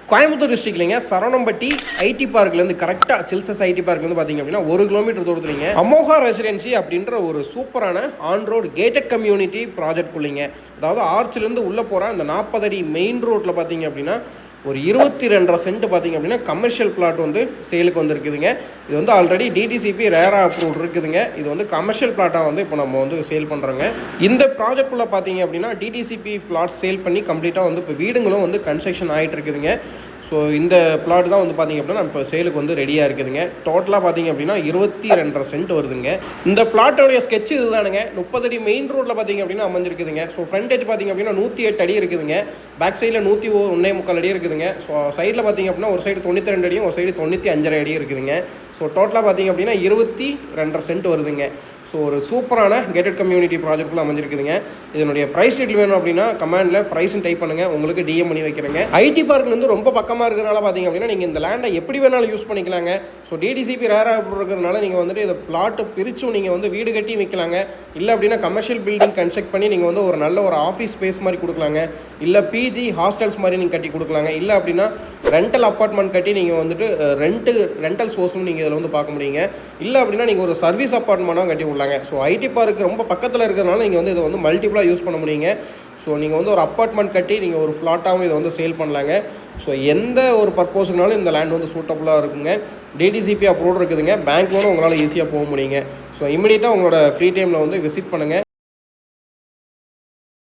Coimbatore டிஸ்ட்ரிக்ட்லிங்க Saravanampatti ID பார்க்லேருந்து கரெக்டாக சில்சஸ் ID பார்க்லேருந்து பார்த்தீங்க அப்படின்னா 1 கிலோமீட்டர் தூரத்துலிங்க அமோகா ரெசிடென்சி அப்படின்ற ஒரு சூப்பரான on road gated community project குள்ளிங்க. அதாவது ஆர்ச்சிலேருந்து உள்ளே போகிற அந்த 40 அடி மெயின் ரோட்டில் பார்த்தீங்க அப்படின்னா ஒரு 22.5 சென்ட் பார்த்தீங்க அப்படின்னா கமர்ஷியல் பிளாட் வந்து சேலுக்கு வந்துருக்குதுங்க. இது வந்து ஆல்ரெடி டிடிசிபி ரேரா அப்ரூவ் இருக்குதுங்க. இது வந்து கமர்ஷியல் பிளாட்டாக வந்து இப்போ நம்ம வந்து சேல் பண்ணுறோங்க. இந்த ப்ராஜெக்ட்குள்ளே பார்த்தீங்க அப்படின்னா டிடிசிபி பிளாட் சேல் பண்ணி கம்ப்ளீட்டாக வந்து இப்போ வீடுங்களும் வந்து கன்ஸ்ட்ரக்ஷன் ஆகிட்டு இருக்குதுங்க. ஸோ இந்த பிளாட் தான் வந்து பார்த்திங்க அப்படின்னா இப்போ சேலுக்கு வந்து ரெடியாக இருக்குதுங்க. டோட்டலாக பார்த்திங்க அப்படின்னா 22.5 சென்ட் வருதுங்க. இந்த பிளாட்டோடைய ஸ்கெட்ச் இது தானுங்க. 30 அடி மெயின் ரோட்டில் பார்த்திங்க அப்படின்னா அமைஞ்சிருக்குதுங்க. ஸோ ஃப்ரண்டேஜ் பார்த்திங்க அப்படின்னா 108 அடி இருக்குதுங்க. பேக் சைடில் 101.25 அடி இருக்குதுங்க. ஸோ சைடில் பார்த்திங்க அப்படின்னா ஒரு சைடு 92 அடியும் ஒரு சைடு 95 அடி இருக்குதுங்க. ஸோ டோட்டலாக பார்த்திங்க அப்படின்னா 22.5 சென்ட் வருதுங்க. ஸோ ஒரு சூப்பரான கேட்டட் கம்யூனிட்டி ப்ராஜெக்ட்குள்ள அமைஞ்சிருக்குதுங்க. இதனுடைய ப்ரைஸ் டீட்டெயில் வேணும் அப்படின்னா கமெண்டில் ப்ரைஸும் டைப் பண்ணுங்கள், உங்களுக்கு டிஎம் பண்ணி வைக்கிறேங்க. ஐடி பார்க்லேருந்து ரொம்ப பக்கமாக இருக்கிறனால பார்த்தீங்க அப்படின்னா நீங்கள் இந்த லேண்டை எப்படி வேணாலும் யூஸ் பண்ணிக்கலாங்க. ஸோ டிடிசிபி ரேராக இருக்கிறதுனால நீங்கள் வந்துட்டு இதை பிளாட்டு பிரிச்சும் நீங்கள் வந்து வீடு கட்டி வைக்கலாங்க. இல்லை அப்படின்னா கமர்ஷியல் பில்டிங் கன்ஸ்ட்ரக்ட் பண்ணி நீங்கள் வந்து ஒரு நல்ல ஒரு ஆஃபீஸ் ஸ்பேஸ் மாதிரி கொடுக்கலாங்க. இல்லை பிஜி ஹாஸ்டல்ஸ் மாதிரி நீங்கள் கட்டி கொடுக்கலாங்க. இல்லை அப்படின்னா ரெண்டல் அப்பார்ட்மெண்ட் கட்டி நீங்கள் வந்துட்டு ரெண்டல் சோர்ஸும் நீங்கள் இதில் வந்து பார்க்க முடியுங்க. இல்லை அப்படின்னா நீங்கள் ஒரு சர்வீஸ் அப்பார்ட்மெண்ட்டாக கட்டி விடலாங்க. ஸோ ஐடி பார்க்கு ரொம்ப பக்கத்தில் இருக்கிறதுனால நீங்கள் வந்து இதை வந்து மல்டிபிளாக யூஸ் பண்ண முடியுங்க. ஸோ நீங்கள் வந்து ஒரு அப்பார்ட்மெண்ட் கட்டி நீங்கள் ஒரு ஃப்ளாட்டாகவும் இதை வந்து சேல் பண்ணலாங்க. ஸோ எந்த ஒரு பர்பஸுக்குனாலும் இந்த லேண்ட் வந்து சூட்டபுளாக இருக்குங்க. டிடிசிபி அப்ரூவ் இருக்குதுங்க. பேங்க் லோனும் உங்களால் ஈஸியாக போக முடியுங்க. ஸோ இமீடியட்டாக உங்களோட ஃப்ரீ டைமில் வந்து விசிட் பண்ணுங்கள்.